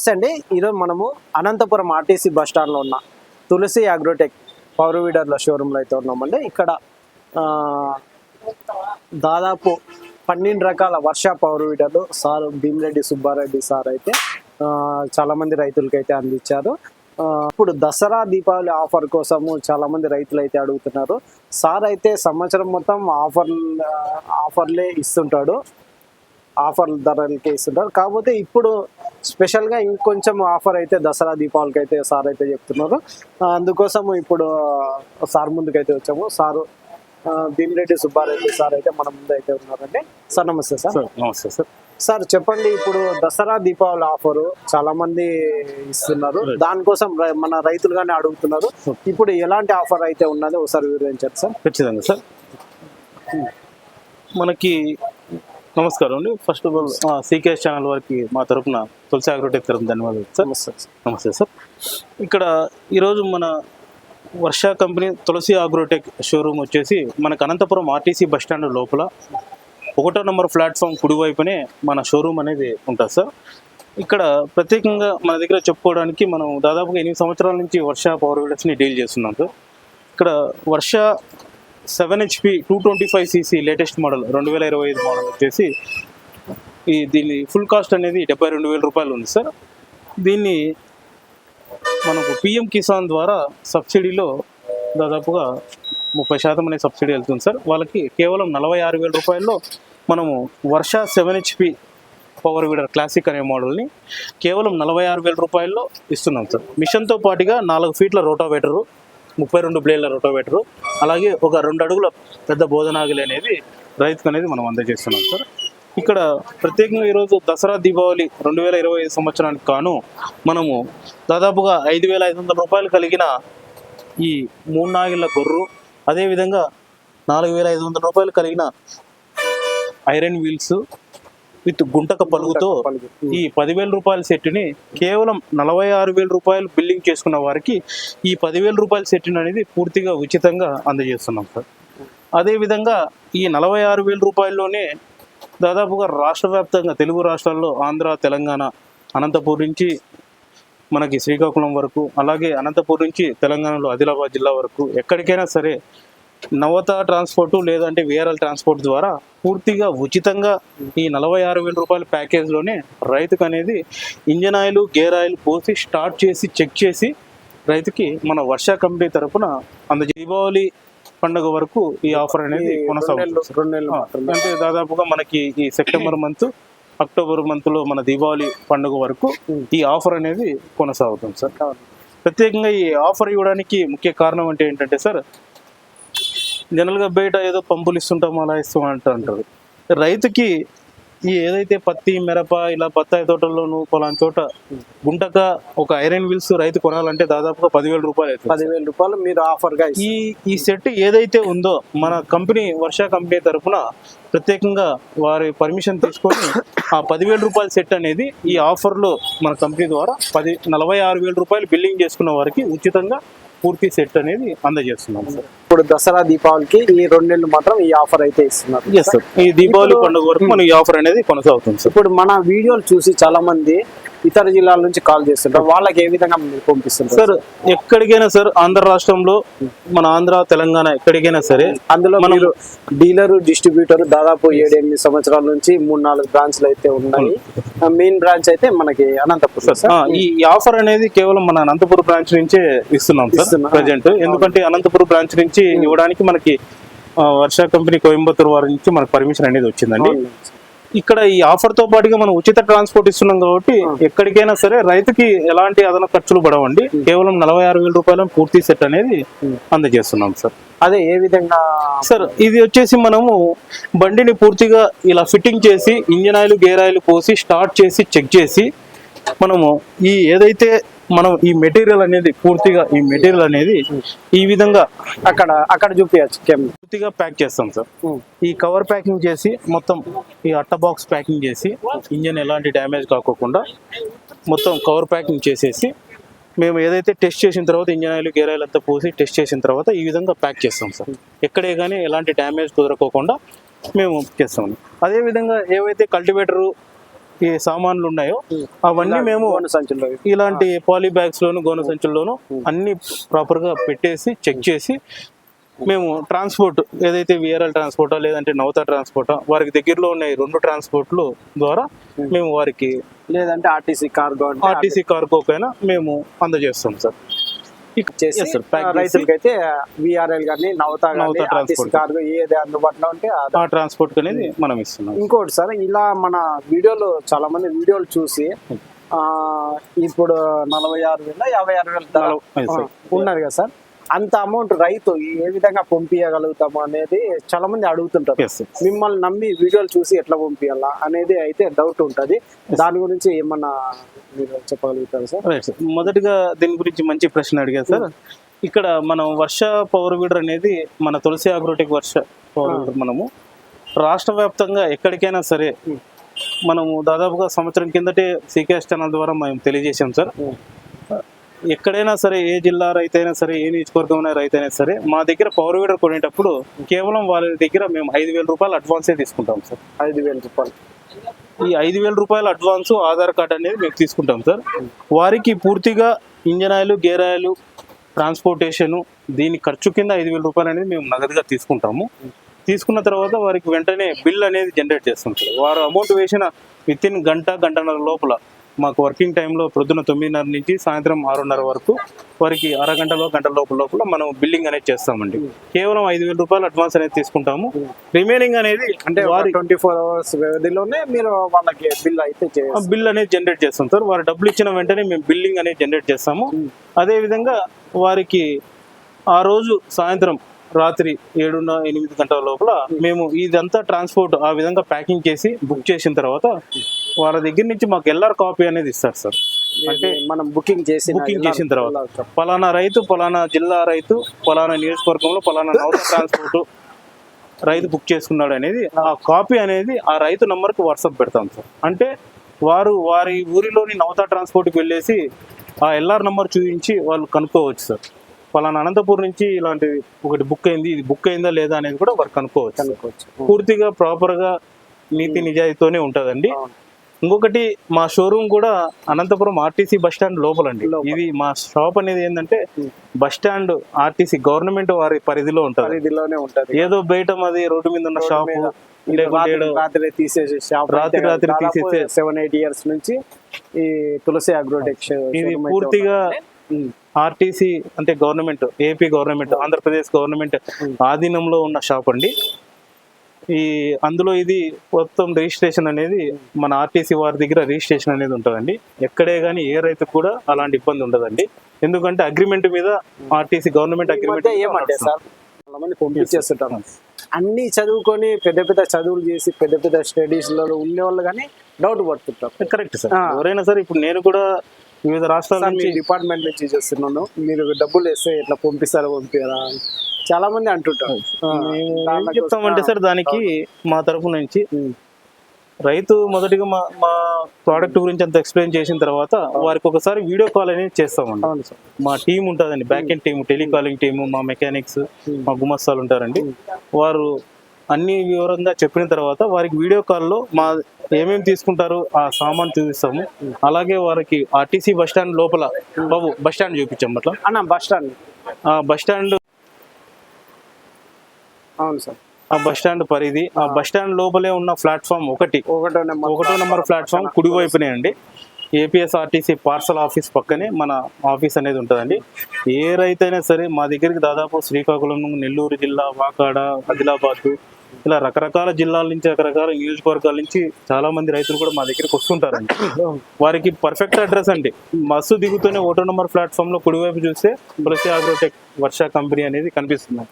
నమస్తే అండి. ఈరోజు మనము అనంతపురం ఆర్టీసీ బస్ స్టాండ్లో ఉన్న తులసి అగ్రోటెక్ పవర్ వీడర్ల షోరూంలో అయితే ఉన్నామండి. ఇక్కడ దాదాపు 12 రకాల వర్ష పవర్ వీడర్లు సార్ భీమిరెడ్డి సుబ్బారెడ్డి సార్ అయితే చాలామంది రైతులకి అయితే అందించారు. ఇప్పుడు దసరా దీపావళి ఆఫర్ కోసము చాలామంది రైతులు అయితే అడుగుతున్నారు. సార్ అయితే సంవత్సరం మొత్తం ఆఫర్లే ఇస్తుంటాడు, ఆఫర్ ధరలకి ఇస్తుంటారు. కాకపోతే ఇప్పుడు స్పెషల్గా ఇంకొంచెం ఆఫర్ అయితే దసరా దీపావళికి అయితే సార్ అయితే చెప్తున్నారు. అందుకోసం ఇప్పుడు సార్ ముందుకైతే వచ్చాము. సారు భీమిరెడ్డి సుబ్బారెడ్డి సార్ అయితే మన ముందు అయితే ఉన్నారండి. సార్ నమస్తే సార్. నమస్తే సార్. సార్ చెప్పండి, ఇప్పుడు దసరా దీపావళి ఆఫరు చాలా మంది ఇస్తున్నారు, దానికోసం మన రైతులుగానే అడుగుతున్నారు. ఇప్పుడు ఎలాంటి ఆఫర్ అయితే ఉన్నదో ఒకసారి వివరించారు సార్. ఖచ్చితంగా సార్. మనకి నమస్కారం అండి. First of all CKS channel వారికి మా తరఫున తులసి అగ్రోటెక్ తరఫున ధన్యవాదాలు సార్. నమస్తే సార్. ఇక్కడ ఈరోజు మన వర్ష కంపెనీ తులసి అగ్రోటెక్ షోరూమ్ వచ్చేసి మనకు అనంతపురం ఆర్టీసీ బస్ స్టాండ్ లోపల 1వ నెంబర్ ప్లాట్ఫామ్ కుడివైపునే మన షోరూమ్ అనేది ఉంటుంది సార్. ఇక్కడ ప్రత్యేకంగా మన దగ్గర చెప్పుకోవడానికి మనం దాదాపుగా 8 సంవత్సరాల నుంచి వర్ష పవర్ వీడర్స్ని డీల్ చేస్తున్నాం సార్. ఇక్కడ వర్ష 7 HP 225cc latest model 2025 model వచ్చేసి దీని ఫుల్ కాస్ట్ అనేది 72,000 రూపాయలు ఉంది సార్. దీన్ని మనకు PM కిసాన్ ద్వారా సబ్సిడీలో దాదాపుగా 30% అనే సబ్సిడీ వెళ్తుంది సార్. వాళ్ళకి కేవలం 46,000 రూపాయల్లో మనము వర్ష 7 HP పవర్ వీడర్ క్లాసిక్ అనే మోడల్ని కేవలం 46,000 రూపాయల్లో ఇస్తున్నాం సార్. మిషన్తో పాటుగా 4 ఫీట్ల రోటావేటరు, 32 బ్లేడ్ల రోటోవేటరు, అలాగే ఒక 2 అడుగుల పెద్ద బోధనాగులు అనేది రైతుకు అనేది మనం అందజేస్తున్నాం సార్. ఇక్కడ ప్రత్యేకంగా ఈరోజు దసరా దీపావళి 2025 సంవత్సరానికి కాను మనము దాదాపుగా 5,500 రూపాయలు కలిగిన ఈ 3 నాగిళ్ళ గొర్రు, అదేవిధంగా 4,500 రూపాయలు కలిగిన ఐరన్ వీల్స్ విత్ గుంటక పలుగుతో ఈ 10,000 రూపాయల సెట్ని కేవలం 46,000 రూపాయలు బిల్లింగ్ చేసుకున్న వారికి ఈ 10,000 రూపాయల సెట్ని అనేది పూర్తిగా ఉచితంగా అందజేస్తున్నాం సార్. అదేవిధంగా ఈ 46,000 రూపాయల్లోనే దాదాపుగా రాష్ట్ర వ్యాప్తంగా తెలుగు రాష్ట్రాల్లో ఆంధ్ర, తెలంగాణ, అనంతపూర్ నుంచి మనకి శ్రీకాకుళం వరకు, అలాగే అనంతపూర్ నుంచి తెలంగాణలో ఆదిలాబాద్ జిల్లా వరకు ఎక్కడికైనా సరే నవత ట్రాన్స్పోర్టు లేదంటే VRL ట్రాన్స్పోర్ట్ ద్వారా పూర్తిగా ఉచితంగా ఈ 46,000 రూపాయల ప్యాకేజ్లోనే రైతుకు అనేది ఇంజన్ ఆయిల్, గేర్ ఆయిల్ పోసి స్టార్ట్ చేసి చెక్ చేసి రైతుకి మన వర్ష కంపెనీ తరఫున దీపావళి పండుగ వరకు ఈ ఆఫర్ అనేది కొనసాగుతుంది. అంటే దాదాపుగా మనకి ఈ సెప్టెంబర్ మంత్, అక్టోబర్ మంత్లో మన దీపావళి పండుగ వరకు ఈ ఆఫర్ అనేది కొనసాగుతుంది సార్. ప్రత్యేకంగా ఈ ఆఫర్ ఇవ్వడానికి ముఖ్య కారణం అంటే ఏంటంటే సార్, జనరల్గా బయట ఏదో పంపులు ఇస్తుంటాం అలా అంటారు. రైతుకి ఈ ఏదైతే పత్తి, మిరప ఇలా బత్తాయి తోటల్లోనూ పలానా చోట గుంటక ఒక ఐరన్ వీల్స్ రైతు కొనాలంటే దాదాపుగా 10,000 రూపాయలు అవుతుంది. 10,000 రూపాయలు మీరు ఆఫర్గా ఈ సెట్ ఏదైతే ఉందో మన కంపెనీ వర్ష కంపెనీ తరఫున ప్రత్యేకంగా వారి పర్మిషన్ తీసుకొని ఆ 10,000 రూపాయల సెట్ అనేది ఈ ఆఫర్లో మన కంపెనీ ద్వారా 46,000 రూపాయలు బిల్లింగ్ చేసుకున్న వారికి ఉచితంగా పూర్తి సెట్ అనేది అందజేస్తున్నాం సార్. ఇప్పుడు దసరా దీపావళికి ఈ 2 నెలలు మాత్రం ఈ ఆఫర్ అయితే ఇస్తున్నారు. Yes sir. ఈ దీపావళి పండుగ వరకు మనం ఈ ఆఫర్ అనేది కొనసాగుతుంది సార్. ఇప్పుడు మన వీడియోలు చూసి చాలా మంది ఇతర జిల్లాల నుంచి కాల్ చేస్తుంటారు, వాళ్ళకి ఏ విధంగా పంపిస్తుంటారు సార్? ఎక్కడికైనా సార్, ఆంధ్ర రాష్ట్రంలో మన ఆంధ్ర, తెలంగాణ ఎక్కడికైనా సరే, అందులో మీరు డీలరు, డిస్ట్రిబ్యూటర్ దాదాపు 7-8 సంవత్సరాల నుంచి 3-4 బ్రాంచ్లు అయితే ఉన్నాయి. మెయిన్ బ్రాంచ్ అయితే మనకి అనంతపురం సార్. ఈ ఆఫర్ అనేది కేవలం మన అనంతపురం బ్రాంచ్ నుంచే ఇస్తున్నాం సార్ ప్రజెంట్. ఎందుకంటే అనంతపురం బ్రాంచ్ నుంచి ఇవ్వడానికి మనకి వర్ష కంపెనీ కోయంబత్తూరు వారి నుంచి మనకు పర్మిషన్ అనేది వచ్చిందండి. ఇక్కడ ఈ ఆఫర్ తో పాటుగా మనం ఉచిత ట్రాన్స్పోర్ట్ ఇస్తున్నాం కాబట్టి ఎక్కడికైనా సరే రైతుకి ఎలాంటి అదన ఖర్చులు పడవండి. కేవలం 46,000 రూపాయల పూర్తి సెట్ అనేది అందజేస్తున్నాం సార్. అదే ఏ విధంగా సార్? ఇది వచ్చేసి మనము బండిని పూర్తిగా ఇలా ఫిట్టింగ్ చేసి ఇంజన్ ఆయిల్, గేర్ ఆయిల్ పోసి స్టార్ట్ చేసి చెక్ చేసి మనము ఈ ఏదైతే మనం ఈ మెటీరియల్ అనేది పూర్తిగా ఈ విధంగా అక్కడ చూపించచ్చు పూర్తిగా ప్యాక్ చేస్తాం సార్. ఈ కవర్ ప్యాకింగ్ చేసి మొత్తం ఈ అట్ట బాక్స్ ప్యాకింగ్ చేసి ఇంజన్ ఎలాంటి డ్యామేజ్ కాకోకుండా మొత్తం కవర్ ప్యాకింగ్ చేసేసి మేము ఏదైతే టెస్ట్ చేసిన తర్వాత ఇంజన్ ఆయిల్, గేర్ ఆయిల్ అంతా పోసి టెస్ట్ చేసిన తర్వాత ఈ విధంగా ప్యాక్ చేస్తాం సార్. ఎక్కడే కానీ ఎలాంటి డ్యామేజ్ కుదరకోకుండా మేము చేస్తాము. అదేవిధంగా ఏవైతే కల్టివేటరు ఏ సామాన్లు ఉన్నాయో అవన్నీ మేము గోనె సంచుల్లో ఇలాంటి పాలీ బ్యాగ్స్ లోను గోనె సంచుల్లోను అన్ని ప్రాపర్ గా పెట్టేసి చెక్ చేసి మేము ట్రాన్స్పోర్ట్ ఏదైతే విఆర్ఎల్ ట్రాన్స్పోర్టా లేదంటే నవత ట్రాన్స్పోర్టా వారికి దగ్గరలో ఉన్న ఈ 2 ట్రాన్స్పోర్ట్లు ద్వారా మేము వారికి లేదంటే ఆర్టీసీ కార్గోకైనా మేము అందజేస్తాం సార్. చేసి రైతులకైతే విఆర్ఎల్ కానీ నవత ఆర్టీసీ కార్గో ఏది అందుబాటులో ఉంటే ఆ ట్రాన్స్పోర్ట్ అనేది మనం ఇస్తున్నాం. ఇంకోటి సార్, ఇలా మన వీడియోలు చాలా మంది వీడియోలు చూసి ఇప్పుడు 46,000 56,000 ఉన్నది కదా సార్, అంత అమౌంట్ రైతు ఏ విధంగా పంపించగలుగుతాము అనేది చాలా మంది అడుగుతుంటారు. మిమ్మల్ని నమ్మి వీడియోలు చూసి ఎట్లా పంపించాలా అనేది అయితే డౌట్ ఉంటుంది. దాని గురించి ఏమన్నా మీరు చెప్పగలుగుతారు సార్? మొదటిగా దీని గురించి మంచి ప్రశ్న అడిగారు సార్. ఇక్కడ మనం వర్ష పవర్ వీడర్ అనేది మన తులసి అగ్రోటెక్ వర్ష పవర్ వీడర్ మనము రాష్ట్ర వ్యాప్తంగా ఎక్కడికైనా సరే మనము దాదాపుగా సంవత్సరం కిందటే సీకేఎస్ ఛానల్ ద్వారా మేము తెలియజేసాం సార్. ఎక్కడైనా సరే ఏ జిల్లా రైతైనా సరే ఏ నియోజకవర్గం రైతైనా సరే మా దగ్గర పవర్ వీడర్ కొనేటప్పుడు కేవలం వాళ్ళ దగ్గర మేము 5,000 రూపాయలు అడ్వాన్సే తీసుకుంటాం సార్. 5,000 రూపాయలు. ఈ 5,000 రూపాయల అడ్వాన్స్ ఆధార్ కార్డ్ అనేది మేము తీసుకుంటాం సార్. వారికి పూర్తిగా engine oil gear oil transportation దీని ఖర్చు కింద 5,000 రూపాయలు అనేది మేము నగదుగా తీసుకుంటాము. తీసుకున్న తర్వాత వారికి వెంటనే బిల్ అనేది జనరేట్ చేస్తాం సార్. వారు అమౌంట్ వేసిన వితిన్ గంటన్నర లోపల మాకు వర్కింగ్ టైంలో ప్రొద్దున 9:30 నుంచి సాయంత్రం 6:30 వరకు వారికి గంట లోపల మనం బిల్లింగ్ అనేది చేస్తామండి. కేవలం 5,000 రూపాయలు అడ్వాన్స్ అనేది తీసుకుంటాము. రిమైనింగ్ అనేది అంటే 24 అవర్స్ వ్యవధిలోనే మీరు వాళ్ళకి బిల్ అనేది జనరేట్ చేస్తాం సార్. వారు డబ్బులు ఇచ్చిన వెంటనే మేము బిల్లింగ్ అనేది జనరేట్ చేస్తాము. అదేవిధంగా వారికి ఆ రోజు సాయంత్రం రాత్రి 7-8 గంటల లోపల మేము ఇదంతా ట్రాన్స్పోర్ట్ ఆ విధంగా ప్యాకింగ్ చేసి బుక్ చేసిన తర్వాత వాళ్ళ దగ్గర నుంచి మాకు ఎల్ఆర్ కాపీ అనేది ఇస్తారు సార్. అంటే మనం బుకింగ్ చేసిన తర్వాత పలానా రైతు పలానా జిల్లా రైతు పలానా నియోజకవర్గంలో పలానా నౌక ట్రాన్స్పోర్ట్ రైతు బుక్ చేసుకున్నాడు అనేది ఆ కాపీ అనేది ఆ రైతు నంబర్కి వాట్సాప్ పెడతాం సార్. అంటే వారి ఊరిలోని నౌతా ట్రాన్స్పోర్ట్కి వెళ్ళేసి ఆ ఎల్ఆర్ నంబర్ చూపించి వాళ్ళు కనుక్కోవచ్చు సార్. పలానా అనంతపూర్ నుంచి ఇలాంటిది ఒకటి బుక్ అయింది, ఇది బుక్ అయిందా లేదా అనేది కూడా వారు కనుక్కోవచ్చు. పూర్తిగా ప్రాపర్గా నీతి నిజాయితీతోనే ఉంటుందండి. ఇంకొకటి మా షోరూమ్ కూడా అనంతపురం ఆర్టీసీ బస్ స్టాండ్ లోపలండి. ఇది మా షాప్ అనేది ఏంటంటే బస్ స్టాండ్ ఆర్టీసీ గవర్నమెంట్ వారి పరిధిలో ఉంటుంది. ఏదో బయట మాది రోడ్డు మీద ఉన్న షాపు రాత్రి తీసేసే 7-8 ఇయర్స్ నుంచి ఈ తులసి అగ్రోటెక్ ఇది పూర్తిగా ఆర్టీసీ అంటే government AP government Andhra Pradesh government ఆధీనంలో ఉన్న షాప్ అండి. అందులో ఇది మొత్తం రిజిస్ట్రేషన్ అనేది మన ఆర్టీసీ వారి దగ్గర రిజిస్ట్రేషన్ అనేది ఉంటుందండి. ఎక్కడే కానీ ఏ రైతు కూడా అలాంటి ఇబ్బంది ఉండదండి. ఎందుకంటే అగ్రిమెంట్ మీద ఆర్టీసీ గవర్నమెంట్ అగ్రిమెంట్ ఏమంటే సార్ చాలా మంది పంపించేస్తుంటారు. అన్ని చదువుకొని పెద్ద చదువులు చేసి పెద్ద స్టడీస్ లో ఉండే వాళ్ళు కానీ డౌట్ పడుతుంటారు. Correct sir. ఎవరైనా సరే ఇప్పుడు నేను కూడా వివిధ రాష్ట్రాల నుంచి డిపార్ట్మెంట్ నుంచి చేస్తున్నాను, మీరు డబ్బులు వేస్తే ఎట్లా పంపిస్తారా చాలా మంది అంటుంటారు. చెప్తామంటే సార్ దానికి మా తరఫు నుంచి రైతు మొదటిగా మా ప్రోడక్ట్ గురించి అంత ఎక్స్ప్లెయిన్ చేసిన తర్వాత వారికి ఒకసారి వీడియో కాల్ అనేది చేస్తామండి. మా టీం ఉంటుందండి, back end team, telecalling team, మా మెకానిక్స్, మా గుమస్తాలు ఉంటారండి. వారు అన్ని వివరంగా చెప్పిన తర్వాత వారికి వీడియో కాల్లో మా ఏమేమి తీసుకుంటారు ఆ సామాన్ చూపిస్తాము. అలాగే వారికి ఆర్టీసీ బస్ స్టాండ్ లోపల బస్ స్టాండ్ చూపించాము. అట్లా బస్ స్టాండ్ అవును సార్. ఆ బస్ స్టాండ్ పరిధి ఆ బస్ స్టాండ్ లోపలే ఉన్న ప్లాట్ఫామ్ ఒకటో నెంబర్ ప్లాట్ఫామ్ కుడివైపునే అండి. ఏపీఎస్ఆర్టీసీ పార్సల్ ఆఫీస్ పక్కనే మన ఆఫీస్ అనేది ఉంటుందండి. ఏ రైతైనా సరే మా దగ్గరికి దాదాపు శ్రీకాకుళం, నెల్లూరు జిల్లా, వాకాడ, ఆదిలాబాద్ ఇలా రకరకాల జిల్లాల నుంచి రకరకాల నియోజకవర్గాల నుంచి చాలా మంది రైతులు కూడా మా దగ్గరికి వస్తుంటారండి. వారికి పర్ఫెక్ట్ అడ్రస్ అండి. బస్సు దిగుతూనే ఒకటో నెంబర్ ప్లాట్ఫామ్ లో కుడివైపు చూస్తే తులసి అగ్రోటెక్ వర్ష కంపెనీ అనేది కనిపిస్తుంది.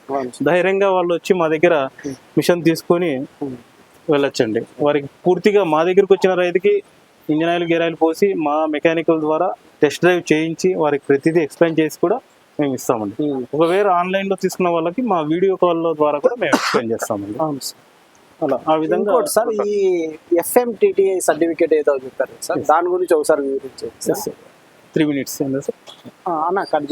ధైర్యంగా వాళ్ళు వచ్చి మా దగ్గర మిషన్ తీసుకొని వెళ్ళొచ్చండి. వారికి పూర్తిగా మా దగ్గరికి వచ్చిన రైతుకి ఇంజన్ ఆయిల్ గేర్ ఆయిల్ పోసి మా మెకానికల్ ద్వారా టెస్ట్ డ్రైవ్ చేయించి వారికి ప్రతిదీ ఎక్స్ప్లెయిన్ చేసి కూడా మేము ఇస్తామండి. ఒకవేళ ఆన్లైన్ లో తీసుకున్న వాళ్ళకి మా వీడియో కాల్ ద్వారా కూడా మేము ఎక్స్ప్లెయిన్ చేస్తామండి. అలా ఆ విధంగా సార్ ఈ FMTTI సర్టిఫికేట్ ఏదో చెప్పారు సార్, దాని గురించి ఒకసారి వివరించండి. 3 minutes అన్న కట్